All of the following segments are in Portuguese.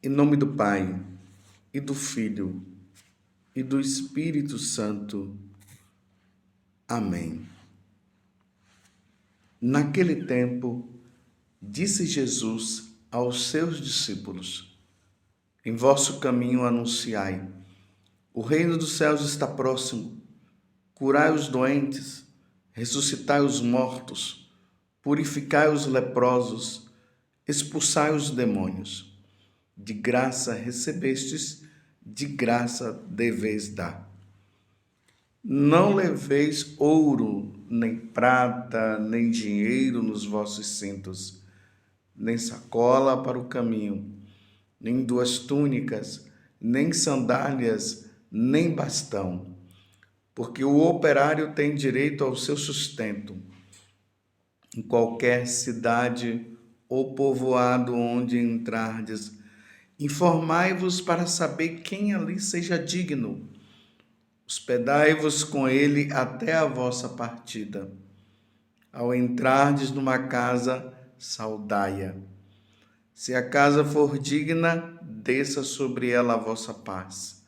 Em nome do Pai, e do Filho, e do Espírito Santo. Amém. Naquele tempo, disse Jesus aos seus discípulos: Em vosso caminho anunciai: o reino dos céus está próximo. Curai os doentes, ressuscitai os mortos, purificai os leprosos, expulsai os demônios. De graça recebestes, de graça deveis dar. Não leveis ouro, nem prata, nem dinheiro nos vossos cintos, nem sacola para o caminho, nem duas túnicas, nem sandálias, nem bastão, porque o operário tem direito ao seu sustento. Em qualquer cidade ou povoado onde entrardes, informai-vos para saber quem ali seja digno. Hospedai-vos com ele até a vossa partida. Ao entrardes numa casa, saudai-a. Se a casa for digna, desça sobre ela a vossa paz.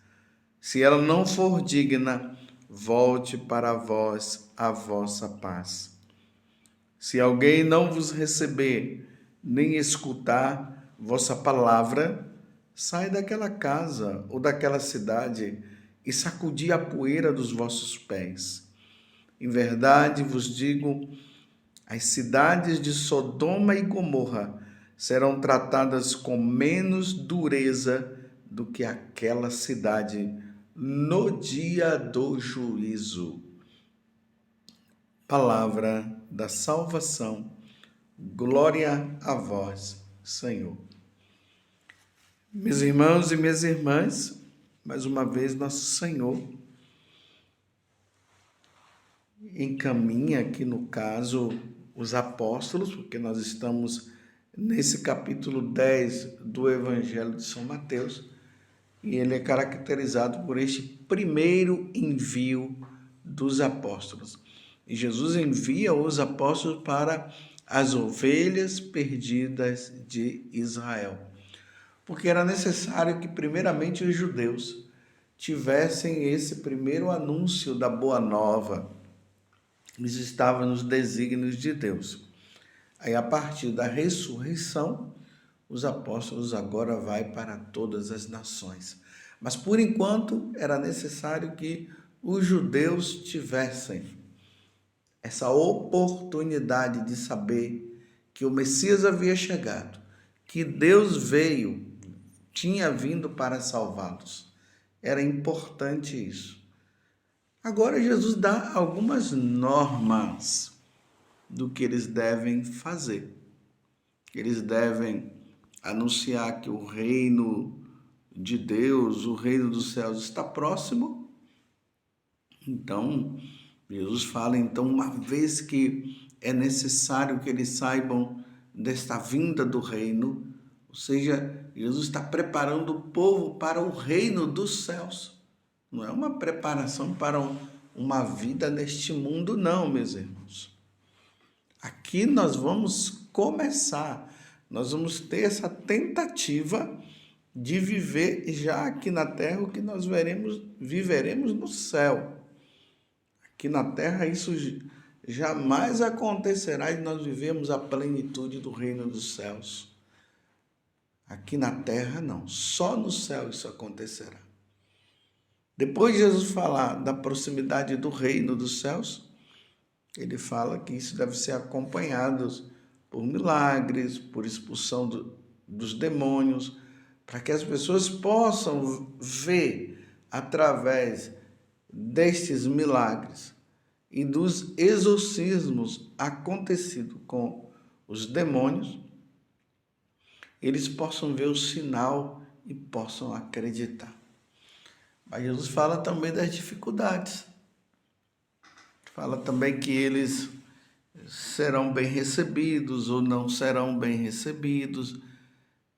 Se ela não for digna, volte para vós a vossa paz. Se alguém não vos receber, nem escutar vossa palavra, sai daquela casa ou daquela cidade e sacudi a poeira dos vossos pés. Em verdade vos digo, as cidades de Sodoma e Gomorra serão tratadas com menos dureza do que aquela cidade no dia do juízo. Palavra da salvação. Glória a vós, Senhor. Meus irmãos e minhas irmãs, mais uma vez nosso Senhor encaminha aqui, no caso, os apóstolos, porque nós estamos nesse capítulo 10 do Evangelho de São Mateus, e ele é caracterizado por este primeiro envio dos apóstolos. E Jesus envia os apóstolos para as ovelhas perdidas de Israel, porque era necessário que primeiramente os judeus tivessem esse primeiro anúncio da boa nova. Eles estavam nos desígnios de Deus. Aí, a partir da ressurreição, os apóstolos agora vão para todas as nações. Mas, por enquanto, era necessário que os judeus tivessem essa oportunidade de saber que o Messias havia chegado, que Deus tinha vindo para salvá-los. Era importante isso. Agora Jesus dá algumas normas do que eles devem fazer. Eles devem anunciar que o reino de Deus, o reino dos céus está próximo. Então, Jesus fala, uma vez que é necessário que eles saibam desta vinda do reino, ou seja, Jesus está preparando o povo para o reino dos céus. Não é uma preparação para uma vida neste mundo, não, meus irmãos. Aqui nós vamos começar, nós vamos ter essa tentativa de viver já aqui na terra o que nós viveremos no céu. Aqui na terra isso jamais acontecerá de nós vivermos a plenitude do reino dos céus. Aqui na terra não, só no céu isso acontecerá. Depois de Jesus falar da proximidade do reino dos céus, ele fala que isso deve ser acompanhado por milagres, por expulsão dos demônios, para que as pessoas possam ver através destes milagres e dos exorcismos acontecidos com os demônios, eles possam ver o sinal e possam acreditar. Mas Jesus fala também das dificuldades. Fala também que eles serão bem recebidos ou não serão bem recebidos.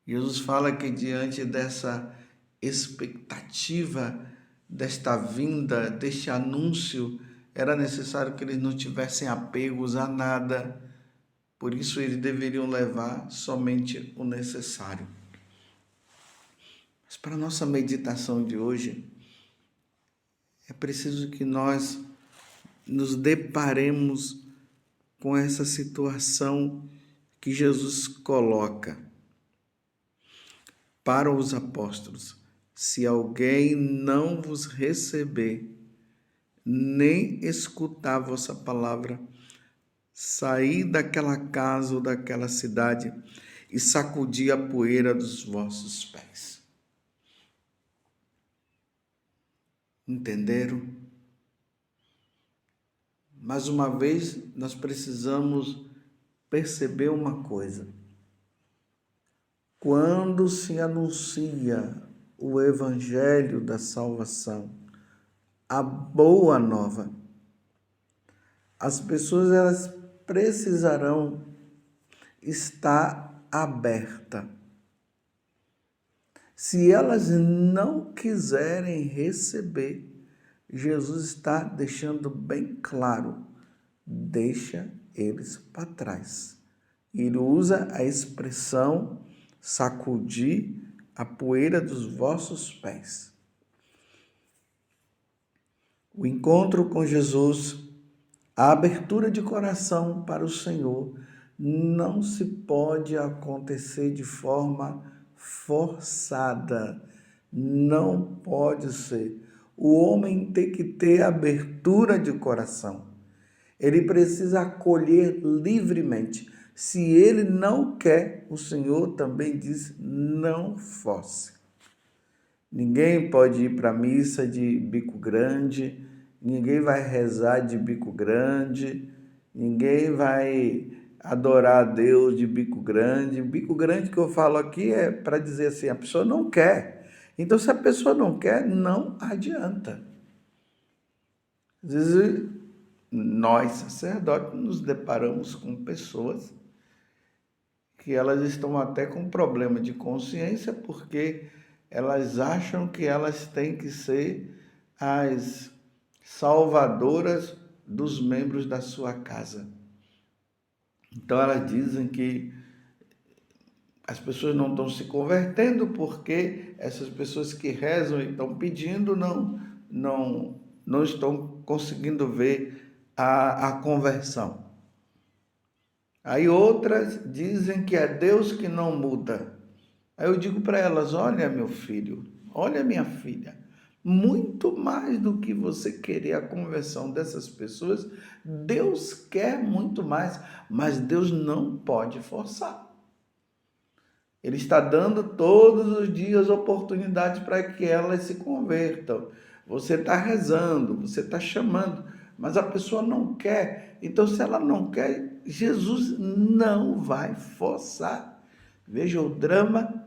Jesus fala que diante dessa expectativa, desta vinda, deste anúncio, era necessário que eles não tivessem apegos a nada. Por isso eles deveriam levar somente o necessário. para a nossa meditação de hoje, é preciso que nós nos deparemos com essa situação que Jesus coloca para os apóstolos. Se alguém não vos receber, nem escutar a vossa palavra, saí daquela casa ou daquela cidade e sacudi a poeira dos vossos pés. Entenderam? Mais uma vez, nós precisamos perceber uma coisa. Quando se anuncia o evangelho da salvação, a boa nova, as pessoas elas precisarão estar abertas. Se elas não quiserem receber, Jesus está deixando bem claro, deixa eles para trás. Ele usa a expressão sacudir a poeira dos vossos pés. O encontro com Jesus, a abertura de coração para o Senhor, não se pode acontecer de forma forçada. Não pode ser. O homem tem que ter abertura de coração. Ele precisa acolher livremente. Se ele não quer, o Senhor também diz, não force. Ninguém pode ir para a missa de bico grande, ninguém vai rezar de bico grande, ninguém vai adorar a Deus de bico grande. Bico grande que eu falo aqui é para dizer assim, a pessoa não quer. Então, se a pessoa não quer, não adianta. Às vezes, nós, sacerdotes, nos deparamos com pessoas que elas estão até com problema de consciência porque elas acham que elas têm que ser as salvadoras dos membros da sua casa. Então, elas dizem que as pessoas não estão se convertendo porque essas pessoas que rezam e estão pedindo não estão conseguindo ver a conversão. Aí outras dizem que é Deus que não muda. Aí eu digo para elas, olha meu filho, olha minha filha, muito mais do que você querer a conversão dessas pessoas, Deus quer muito mais, mas Deus não pode forçar. Ele está dando todos os dias oportunidades para que elas se convertam. Você está rezando, você está chamando, mas a pessoa não quer. Então, se ela não quer, Jesus não vai forçar. Veja o drama.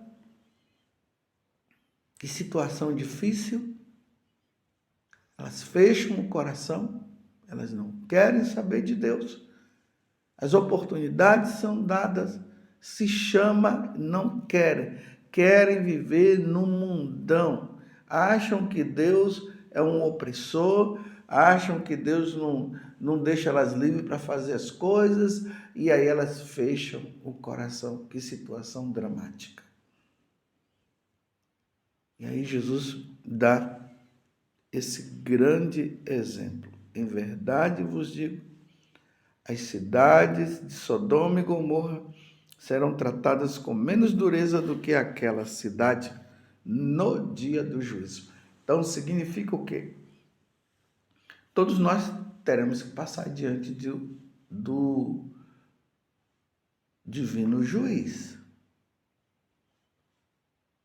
Que situação difícil. Elas fecham o coração, elas não querem saber de Deus. As oportunidades são dadas, se chama, não querem. Querem viver no mundão. Acham que Deus é um opressor, acham que Deus não deixa elas livres para fazer as coisas, e aí elas fecham o coração. Que situação dramática. E aí Jesus dá esse grande exemplo. Em verdade vos digo, as cidades de Sodoma e Gomorra serão tratadas com menos dureza do que aquela cidade no dia do juízo. Então, significa o quê? Todos nós teremos que passar diante do divino juiz.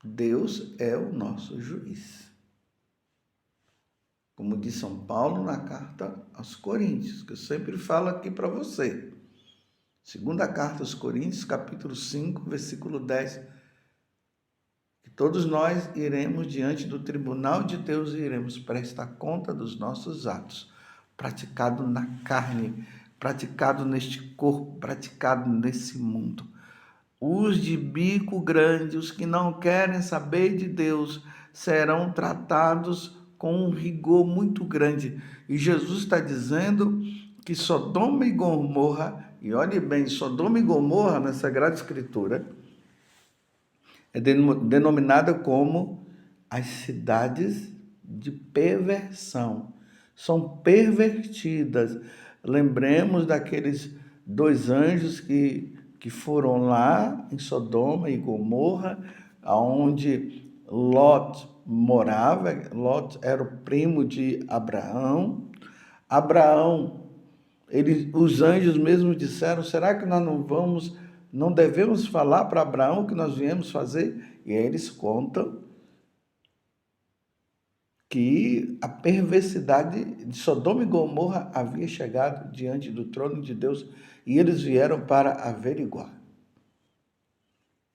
Deus é o nosso juiz. Como diz São Paulo na carta aos Coríntios, que eu sempre falo aqui para você. Segunda carta aos Coríntios, capítulo 5, versículo 10. Que todos nós iremos diante do tribunal de Deus e iremos prestar conta dos nossos atos, praticado na carne, praticado neste corpo, praticado nesse mundo. Os de bico grande, os que não querem saber de Deus, serão tratados com um rigor muito grande. E Jesus está dizendo que Sodoma e Gomorra, e olhe bem, Sodoma e Gomorra na Sagrada Escritura é denominada como as cidades de perversão. São pervertidas. Lembremos daqueles 2 anjos que foram lá em Sodoma e Gomorra, onde Lot morava. Lot era o primo de Abraão. Abraão, os anjos mesmo disseram: será que nós não devemos falar para Abraão o que nós viemos fazer? E aí eles contam que a perversidade de Sodoma e Gomorra havia chegado diante do trono de Deus e eles vieram para averiguar.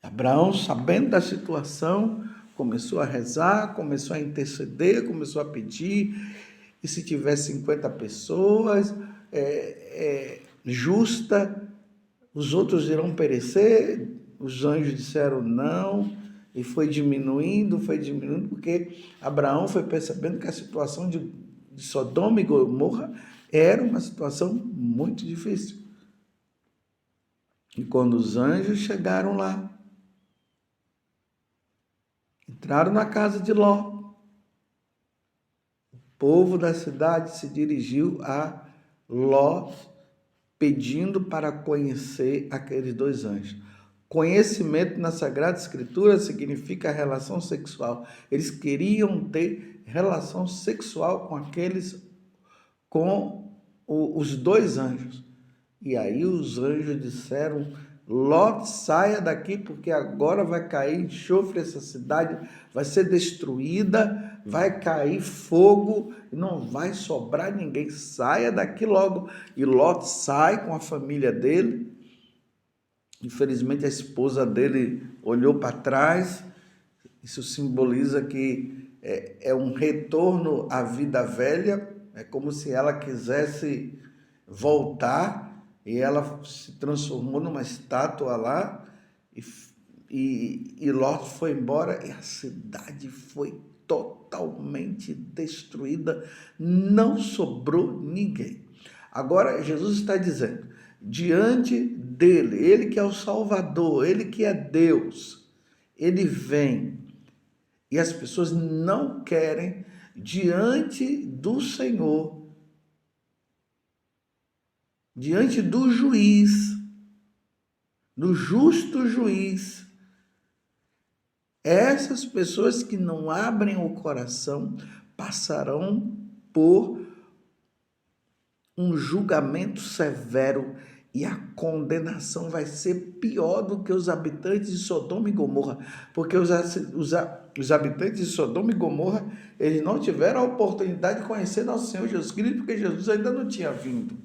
Abraão, sabendo da situação, começou a rezar, começou a interceder, começou a pedir, e se tiver 50 pessoas, justa, os outros irão perecer. Os anjos disseram não, e foi diminuindo, porque Abraão foi percebendo que a situação de Sodoma e Gomorra era uma situação muito difícil. E quando os anjos chegaram lá, entraram na casa de Ló, o povo da cidade se dirigiu a Ló, pedindo para conhecer aqueles 2 anjos. Conhecimento na Sagrada Escritura significa relação sexual. Eles queriam ter relação sexual com os 2 anjos. E aí os anjos disseram: Ló, saia daqui, porque agora vai cair enxofre, essa cidade vai ser destruída, vai cair fogo e não vai sobrar ninguém. Saia daqui logo. E Ló sai com a família dele. Infelizmente a esposa dele olhou para trás. Isso simboliza que é um retorno à vida velha. É como se ela quisesse voltar e ela se transformou numa estátua lá e Ló foi embora e a cidade foi totalmente destruída. Não sobrou ninguém. Agora Jesus está dizendo, diante dele, ele que é o Salvador, ele que é Deus, ele vem e as pessoas não querem diante do Senhor, diante do juiz, do justo juiz. Essas pessoas que não abrem o coração passarão por um julgamento severo e a condenação vai ser pior do que os habitantes de Sodoma e Gomorra, porque os habitantes de Sodoma e Gomorra, eles não tiveram a oportunidade de conhecer nosso Senhor Jesus Cristo, porque Jesus ainda não tinha vindo.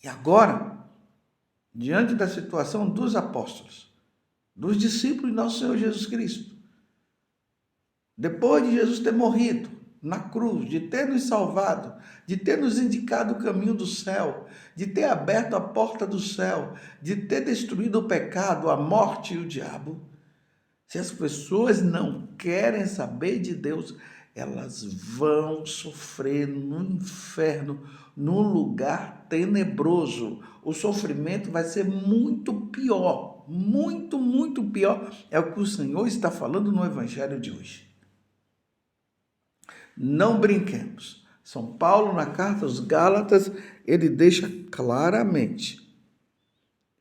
E agora, diante da situação dos apóstolos, dos discípulos de nosso Senhor Jesus Cristo, depois de Jesus ter morrido na cruz, de ter nos salvado, de ter nos indicado o caminho do céu, de ter aberto a porta do céu, de ter destruído o pecado, a morte e o diabo, se as pessoas não querem saber de Deus, elas vão sofrer no inferno, num lugar tenebroso. O sofrimento vai ser muito pior, muito, muito pior. É o que o Senhor está falando no Evangelho de hoje. Não brinquemos. São Paulo, na carta aos Gálatas, ele deixa claramente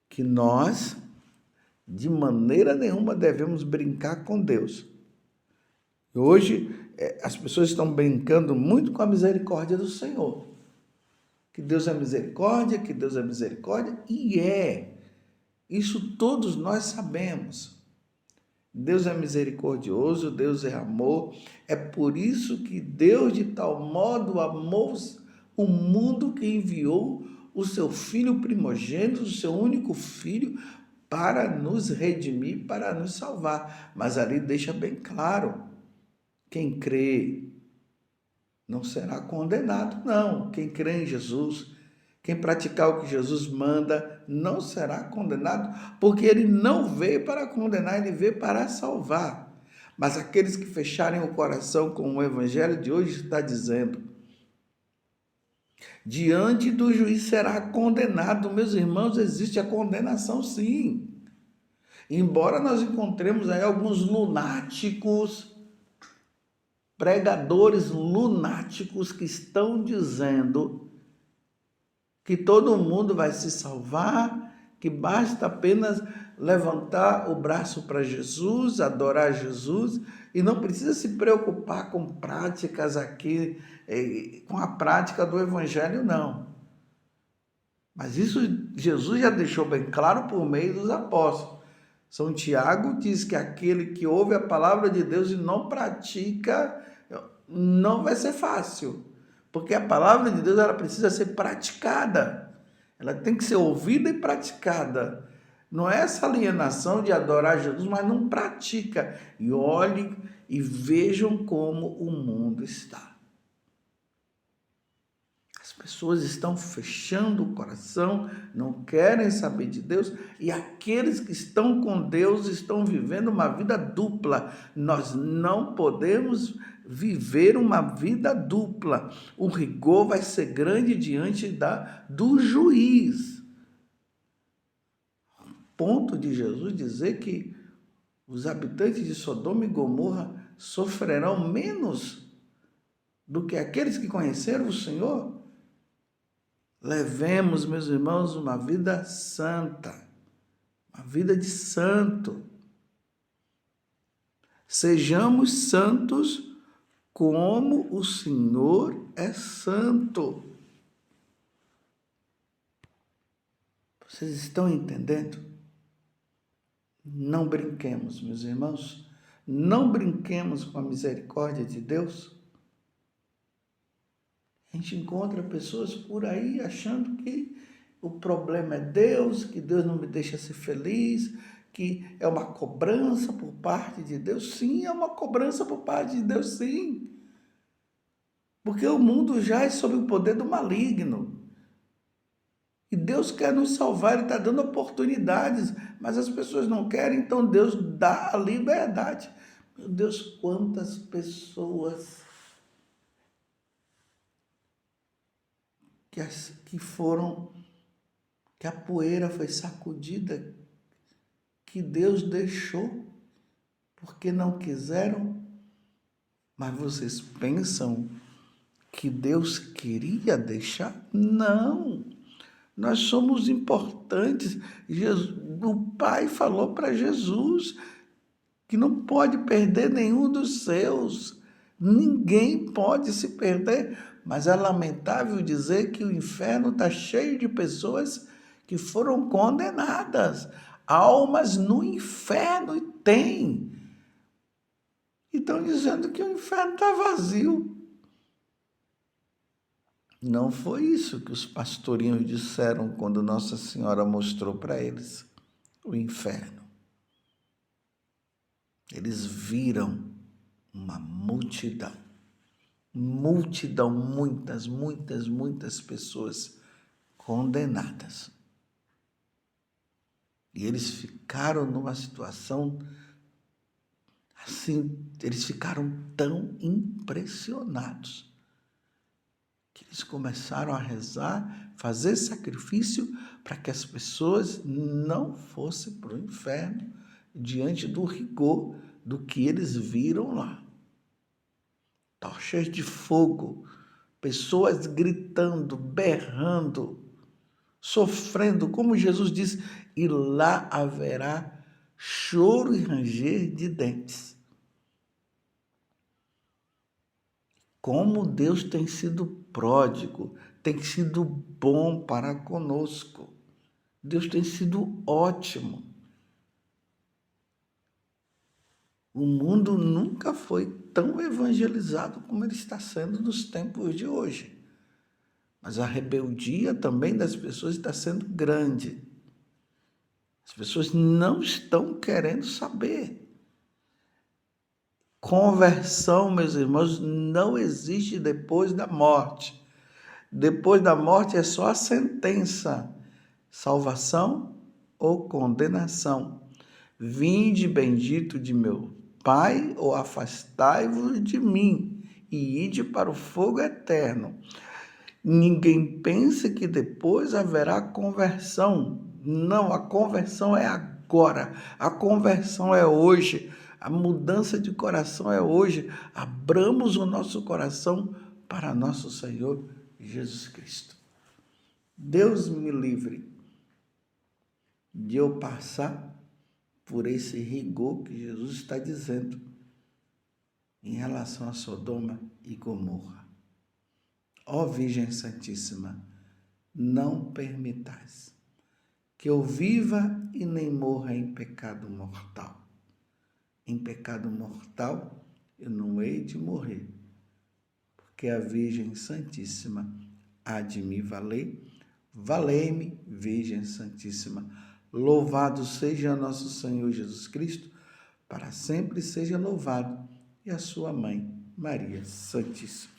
que nós, de maneira nenhuma, devemos brincar com Deus. Hoje, as pessoas estão brincando muito com a misericórdia do Senhor. Que Deus é misericórdia, que Deus é misericórdia, e é. Isso todos nós sabemos. Deus é misericordioso, Deus é amor. É por isso que Deus de tal modo amou o mundo que enviou o seu Filho primogênito, o seu único Filho, para nos redimir, para nos salvar. Mas ali deixa bem claro, quem crê não será condenado, não. Quem crê em Jesus, quem praticar o que Jesus manda, não será condenado, porque ele não veio para condenar, ele veio para salvar. Mas aqueles que fecharem o coração com o evangelho de hoje está dizendo, diante do juiz será condenado. Meus irmãos, existe a condenação sim. Embora nós encontremos aí alguns lunáticos, pregadores lunáticos que estão dizendo que todo mundo vai se salvar, que basta apenas levantar o braço para Jesus, adorar Jesus, e não precisa se preocupar com práticas aqui, com a prática do Evangelho, não. Mas isso Jesus já deixou bem claro por meio dos apóstolos. São Tiago diz que aquele que ouve a palavra de Deus e não pratica, não vai ser fácil. Porque a palavra de Deus ela precisa ser praticada. Ela tem que ser ouvida e praticada. Não é essa alienação de adorar Jesus, mas não pratica. E olhem e vejam como o mundo está. As pessoas estão fechando o coração, não querem saber de Deus, e aqueles que estão com Deus estão vivendo uma vida dupla. Nós não podemos viver uma vida dupla. O rigor vai ser grande diante do juiz. Ponto de Jesus dizer que os habitantes de Sodoma e Gomorra sofrerão menos do que aqueles que conheceram o Senhor. Levemos, meus irmãos, uma vida santa, uma vida de santo. Sejamos santos como o Senhor é santo. Vocês estão entendendo? Não brinquemos, meus irmãos. Não brinquemos com a misericórdia de Deus. A gente encontra pessoas por aí achando que o problema é Deus, que Deus não me deixa ser feliz, que é uma cobrança por parte de Deus. Sim, é uma cobrança por parte de Deus, sim. Porque o mundo já é sob o poder do maligno. E Deus quer nos salvar, Ele está dando oportunidades, mas as pessoas não querem, então Deus dá a liberdade. Meu Deus, quantas pessoas que a poeira foi sacudida, que Deus deixou, porque não quiseram. Mas vocês pensam que Deus queria deixar? Não. Nós somos importantes. O Pai falou para Jesus que não pode perder nenhum dos seus. Ninguém pode se perder. Mas é lamentável dizer que o inferno está cheio de pessoas que foram condenadas. Almas no inferno tem. E estão dizendo que o inferno está vazio. Não foi isso que os pastorinhos disseram quando Nossa Senhora mostrou para eles o inferno. Eles viram uma multidão, muitas pessoas condenadas. E eles ficaram numa situação assim, eles ficaram tão impressionados que eles começaram a rezar, fazer sacrifício para que as pessoas não fossem para o inferno diante do rigor do que eles viram lá. Tochas de fogo, pessoas gritando, berrando, sofrendo, como Jesus diz, e lá haverá choro e ranger de dentes. Como Deus tem sido pródigo, tem sido bom para conosco. Deus tem sido ótimo. O mundo nunca foi tão evangelizado como ele está sendo nos tempos de hoje. Mas a rebeldia também das pessoas está sendo grande. As pessoas não estão querendo saber. Conversão, meus irmãos, não existe depois da morte. Depois da morte é só a sentença, salvação ou condenação. Vinde bendito de meu Pai, ou afastai-vos de mim, e ide para o fogo eterno. Ninguém pense que depois haverá conversão. Não, a conversão é agora. agora. A conversão é hoje. A mudança de coração é hoje. Abramos o nosso coração para nosso Senhor Jesus Cristo. Deus me livre de eu passar por esse rigor que Jesus está dizendo em relação a Sodoma e Gomorra. Ó Virgem Santíssima, não permitais que eu viva e nem morra em pecado mortal. Em pecado mortal eu não hei de morrer, porque a Virgem Santíssima há de me valer. Valei-me, Virgem Santíssima. Louvado seja nosso Senhor Jesus Cristo, para sempre seja louvado, e a sua mãe, Maria Santíssima.